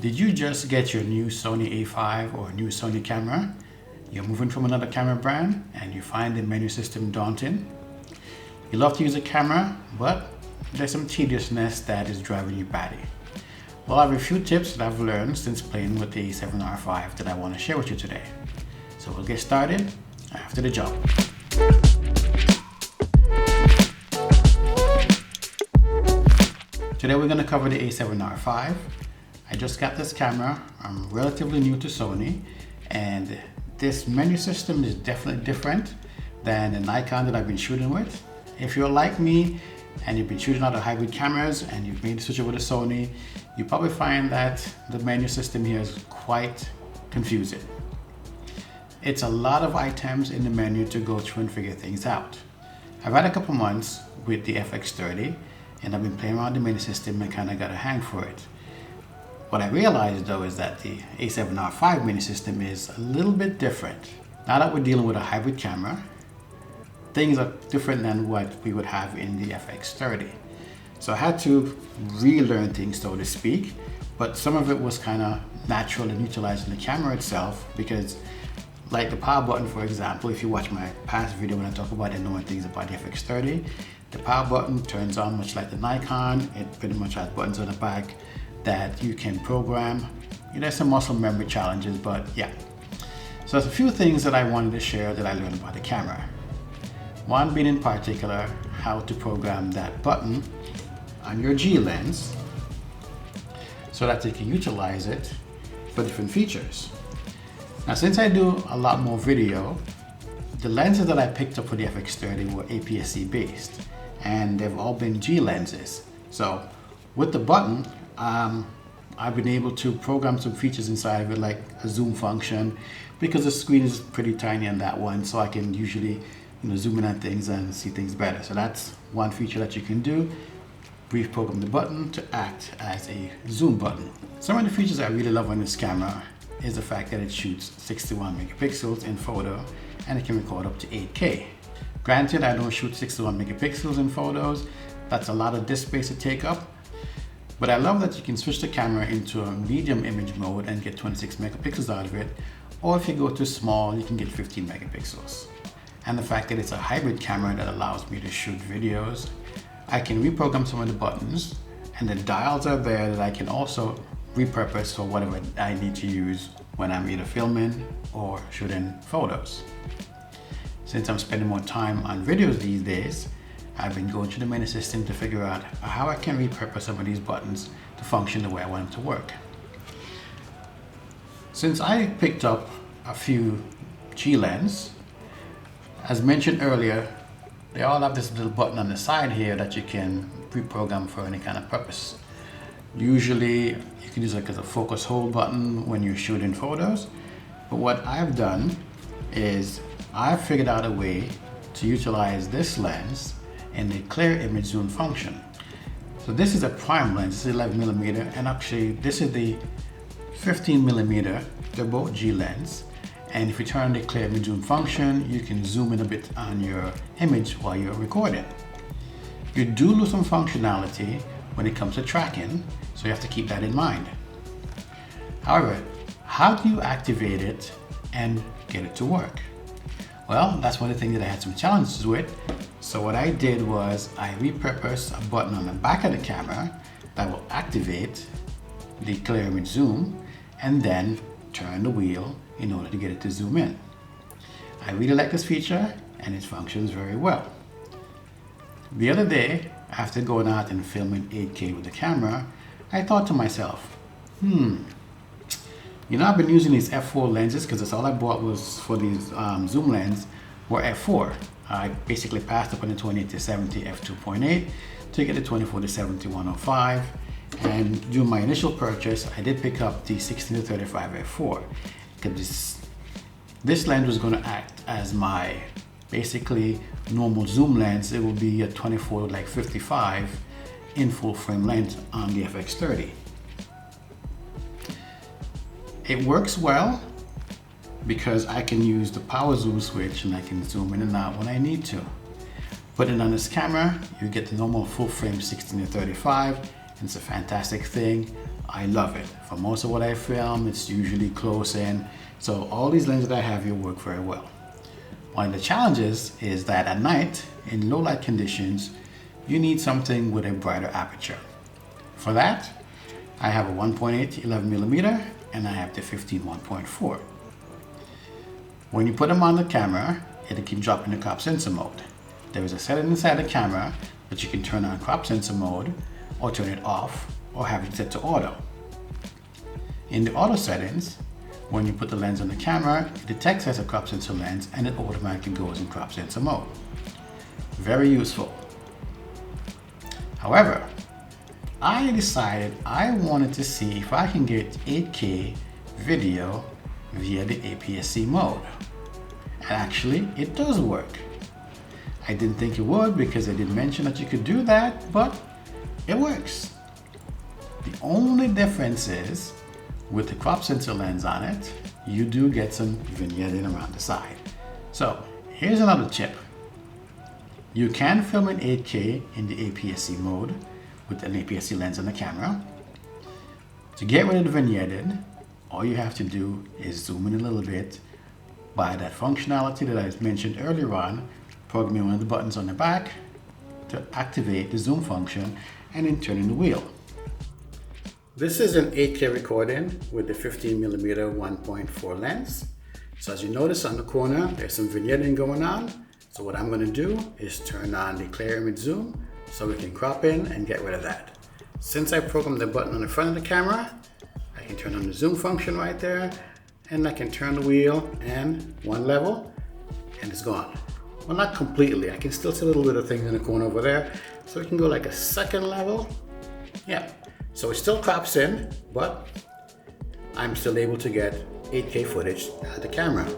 Did you just get your new Sony A5 or new Sony camera? You're moving from another camera brand and you find the menu system daunting? You love to use a camera, but there's some tediousness that is driving you batty. Well, I have a few tips that I've learned since playing with the A7R5 that I want to share with you today. So we'll get started after the jump. Today we're going to cover the A7R5. I just got this camera. I'm relatively new to Sony, and this menu system is definitely different than the Nikon that I've been shooting with. If you're like me and you've been shooting out of hybrid cameras and you've made the switch over to Sony, you probably find that the menu system here is quite confusing. It's a lot of items in the menu to go through and figure things out. I've had a couple months with the FX30 and I've been playing around the menu system and kind of got a hang for it. What I realized though is that the A7R5 menu system is a little bit different. Now that we're dealing with a hybrid camera, things are different than what we would have in the FX30. So I had to relearn things, so to speak, but some of it was kind of natural in utilizing the camera itself, because like the power button, for example, if you watch my past video when I talk about knowing things about the FX30, the power button turns on much like the Nikon. It pretty much has buttons on the back that you can program. There's some muscle memory challenges, but yeah. So there's a few things that I wanted to share that I learned about the camera. One being in particular, how to program that button on your G lens so that you can utilize it for different features. Now, since I do a lot more video, the lenses that I picked up for the FX30 were APS-C based, and they've all been G lenses. So with the button, I've been able to program some features inside of it, like a zoom function, because the screen is pretty tiny on that one, so I can usually zoom in on things and see things better. So that's one feature that you can do. Reprogram the button to act as a zoom button. Some of the features I really love on this camera is the fact that it shoots 61 megapixels in photo and it can record up to 8K. Granted, I don't shoot 61 megapixels in photos. That's a lot of disk space to take up. But I love that you can switch the camera into a medium image mode and get 26 megapixels out of it. Or if you go to small, you can get 15 megapixels. And the fact that it's a hybrid camera that allows me to shoot videos. I can reprogram some of the buttons, and the dials are there that I can also repurpose for whatever I need to use when I'm either filming or shooting photos. Since I'm spending more time on videos these days, I've been going through the menu system to figure out how I can repurpose some of these buttons to function the way I want them to work. Since I picked up a few G lens, as mentioned earlier, they all have this little button on the side here that you can reprogram for any kind of purpose. Usually you can use it as a focus hold button when you're shooting photos, but what I've done is I've figured out a way to utilize this lens in the clear image zoom function. So this is a prime lens, this is 11 millimeter, and actually this is the 15 millimeter. They're both G lens, and if you turn on the clear image zoom function, you can zoom in a bit on your image while you're recording. You do lose some functionality when it comes to tracking, so you have to keep that in mind. However, how do you activate it and get it to work? Well, that's one of the things that I had some challenges with. So what I did was I repurposed a button on the back of the camera that will activate the clear image zoom and then turn the wheel in order to get it to zoom in. I really like this feature and it functions very well. The other day, after going out and filming 8K with the camera, I thought to myself, I've been using these f4 lenses because that's all I bought was for these zoom lens were f4. I basically passed up on the 28 to 70 f2.8 to get the 24 to 70 105. And during my initial purchase, I did pick up the 16 to 35 f4 because this lens was going to act as my basically normal zoom lens. It will be a 24 to 55 in full frame lens on the FX30. It works well because I can use the power zoom switch and I can zoom in and out when I need to. Putting on this camera, you get the normal full frame 16 to 35. It's a fantastic thing. I love it. For most of what I film, it's usually close in. So all these lenses that I have here work very well. One of the challenges is that at night, in low light conditions, you need something with a brighter aperture. For that, I have a 1.8 11mm and I have the 15 1.4. When you put them on the camera, it'll keep dropping the crop sensor mode. There is a setting inside the camera that you can turn on crop sensor mode or turn it off or have it set to auto. In the auto settings, when you put the lens on the camera, it detects as a crop sensor lens and it automatically goes in crop sensor mode. Very useful. However, I decided I wanted to see if I can get 8K video via the APS-C mode. And actually, it does work. I didn't think it would because I didn't mention that you could do that, but it works. The only difference is, with the crop sensor lens on it, you do get some vignetting around the side. So here's another tip. You can film in 8K in the APS-C mode with an APS-C lens on the camera. To get rid of the vignetting, all you have to do is zoom in a little bit by that functionality that I mentioned earlier on, programming one of the buttons on the back to activate the zoom function and then turning the wheel. This is an 8K recording with the 15mm 1.4 lens. So as you notice on the corner, there's some vignetting going on. So what I'm going to do is turn on the clear image zoom so we can crop in and get rid of that. Since I programmed the button on the front of the camera, I can turn on the zoom function right there and I can turn the wheel and one level and it's gone. Well, not completely. I can still see a little bit of things in the corner over there. So we can go like a second level. Yeah. So it still crops in, but I'm still able to get 8K footage out of the camera.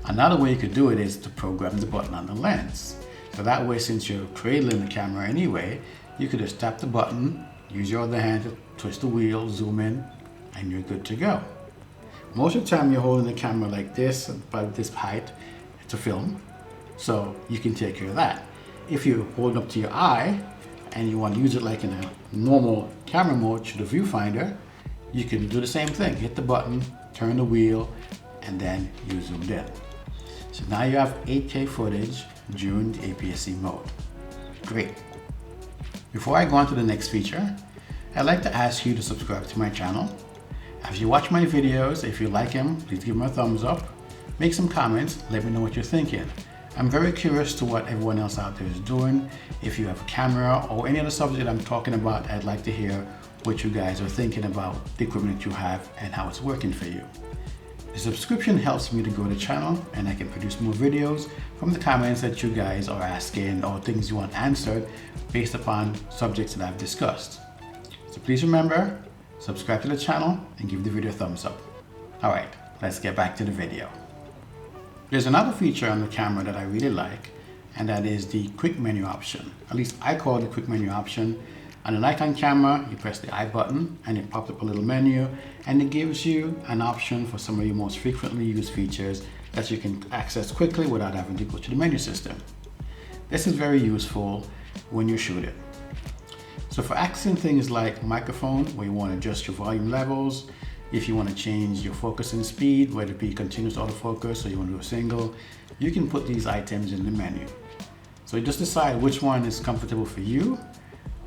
Another way you could do it is to program the button on the lens. So that way, since you're cradling the camera anyway, you could just tap the button, use your other hand to twist the wheel, zoom in, and you're good to go. Most of the time you're holding the camera like this, about this height, to film. So you can take care of that. If you hold it up to your eye, and you want to use it like in a normal camera mode to the viewfinder, you can do the same thing. Hit the button, turn the wheel, and then you zoomed in. So now you have 8K footage during the APS-C mode. Great. Before I go on to the next feature, I'd like to ask you to subscribe to my channel. As you watch my videos, if you like them, please give them a thumbs up. Make some comments, let me know what you're thinking. I'm very curious to what everyone else out there is doing. If you have a camera or any other subject I'm talking about, I'd like to hear what you guys are thinking about the equipment you have and how it's working for you. The subscription helps me to grow the channel and I can produce more videos from the comments that you guys are asking or things you want answered based upon subjects that I've discussed. So please remember, subscribe to the channel and give the video a thumbs up. All right, let's get back to the video. There's another feature on the camera that I really like, and that is the quick menu option. At least I call it the quick menu option. On a Nikon camera, you press the I button and it pops up a little menu and it gives you an option for some of your most frequently used features that you can access quickly without having to go to the menu system. This is very useful when you're shooting. So for accessing things like microphone, where you want to adjust your volume levels, if you want to change your focusing speed, whether it be continuous autofocus or you want to do a single, you can put these items in the menu. So you just decide which one is comfortable for you.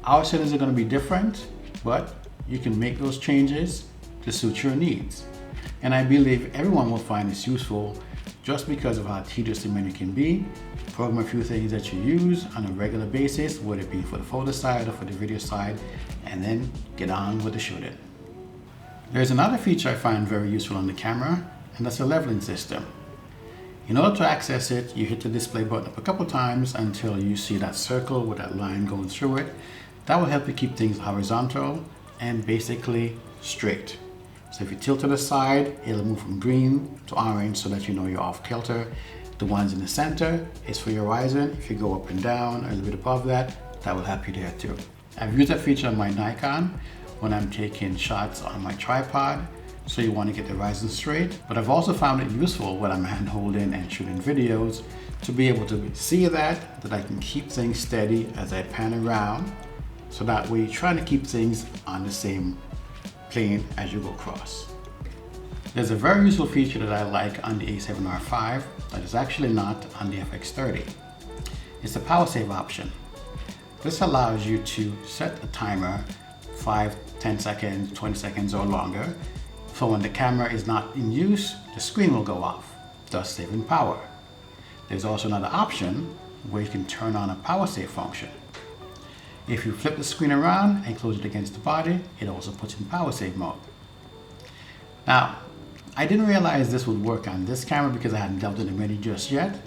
Our settings are going to be different, but you can make those changes to suit your needs. And I believe everyone will find this useful just because of how tedious the menu can be. Program a few things that you use on a regular basis, whether it be for the photo side or for the video side, and then get on with the shooting. There's another feature I find very useful on the camera, and that's a leveling system. In order to access it, you hit the display button up a couple times until you see that circle with that line going through it. That will help you keep things horizontal and basically straight. So if you tilt to the side, it'll move from green to orange so that you know you're off kilter. The ones in the center is for your horizon. If you go up and down or a little bit above that, that will help you there too. I've used that feature on my Nikon when I'm taking shots on my tripod, so you want to get the horizon straight. But I've also found it useful when I'm hand holding and shooting videos to be able to see that I can keep things steady as I pan around. So that way, trying to keep things on the same plane as you go across. There's a very useful feature that I like on the A7R5 that is actually not on the FX30. It's the power save option. This allows you to set a timer 5, 10 seconds, 20 seconds or longer. So when the camera is not in use, the screen will go off, thus saving power. There's also another option where you can turn on a power save function. If you flip the screen around and close it against the body, it also puts in power save mode. Now, I didn't realize this would work on this camera because I hadn't dealt with the Mini just yet,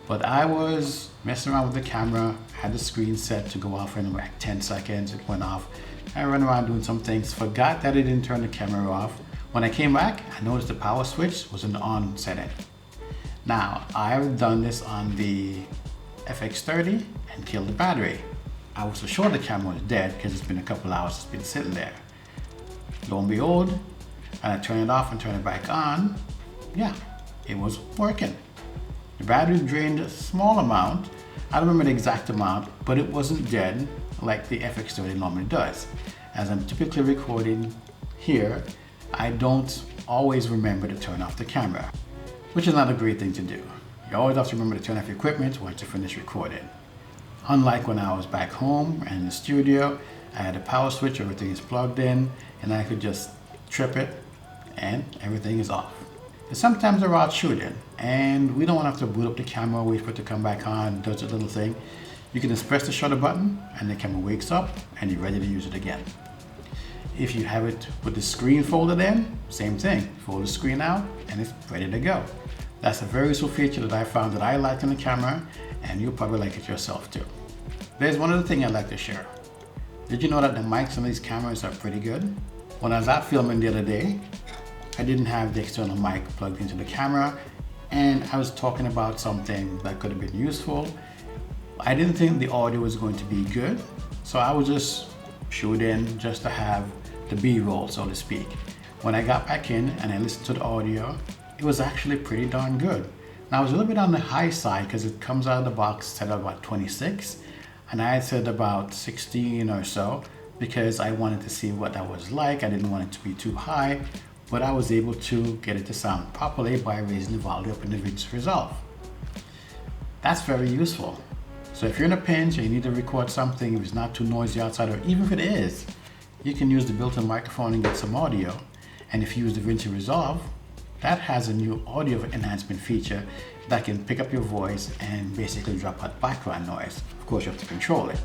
but I was messing around with the camera, had the screen set to go off in like 10 seconds, it went off. I ran around doing some things, forgot that I didn't turn the camera off. When I came back, I noticed the power switch was in the on setting. Now, I've done this on the FX30 and killed the battery. I was so sure the camera was dead because it's been a couple hours, it's been sitting there. Lo and behold, and I turn it off and turn it back on, yeah, it was working. The battery drained a small amount, I don't remember the exact amount, but it wasn't dead like the FX30 normally does. As I'm typically recording here, I don't always remember to turn off the camera, which is not a great thing to do. You always have to remember to turn off your equipment once you finish recording. Unlike when I was back home and in the studio, I had a power switch, everything is plugged in, and I could just trip it and everything is off. And sometimes we're out shooting and we don't want to have to boot up the camera, wait for it to come back on, does a little thing. You can just press the shutter button and the camera wakes up and you're ready to use it again. If you have it with the screen folded in, same thing. Fold the screen out and it's ready to go. That's a very useful feature that I found that I like in the camera, and you'll probably like it yourself too. There's one other thing I'd like to share. Did you know that the mics on these cameras are pretty good? When I was out filming the other day, I didn't have the external mic plugged into the camera, and I was talking about something that could have been useful. I didn't think the audio was going to be good, so I was just shooting just to have the B-roll, so to speak. When I got back in and I listened to the audio, it was actually pretty darn good. Now, I was a little bit on the high side because it comes out of the box set at about 26, and I had said about 16 or so because I wanted to see what that was like. I didn't want it to be too high, but I was able to get it to sound properly by raising the volume up in the Vince Resolve. That's very useful. So if you're in a pinch and you need to record something, if it's not too noisy outside, or even if it is, you can use the built-in microphone and get some audio. And if you use the Vinci Resolve, that has a new audio enhancement feature that can pick up your voice and basically drop out background noise. Of course, you have to control it.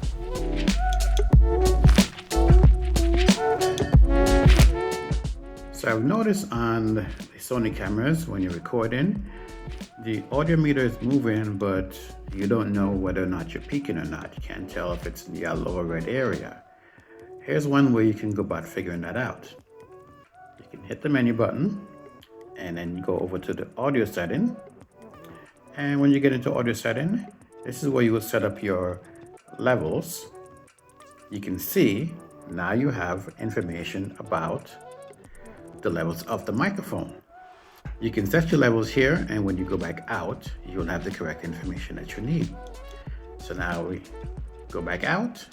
So I've noticed on the Sony cameras, when you're recording, the audio meter is moving, but you don't know whether or not you're peaking or not. You can't tell if it's in the yellow or red area. Here's one way you can go about figuring that out. You can hit the menu button and then you go over to the audio setting. And when you get into audio setting, this is where you will set up your levels. You can see now you have information about the levels of the microphone. You can set your levels here, and when you go back out, you'll have the correct information that you need. So now we go back out.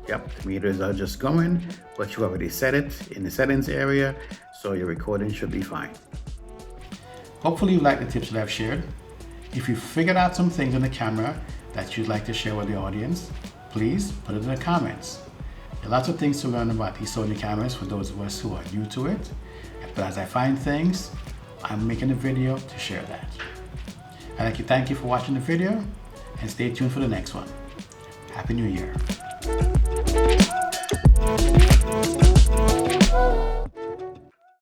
Yep, the meters are just going, but you already set it in the settings area, so your recording should be fine. Hopefully you like the tips that I've shared. If you figured out some things on the camera that you'd like to share with the audience, please put it in the comments. There are lots of things to learn about these Sony cameras for those of us who are new to it. But as I find things, I'm making a video to share that. I'd like to thank you for watching the video and stay tuned for the next one. Happy New Year.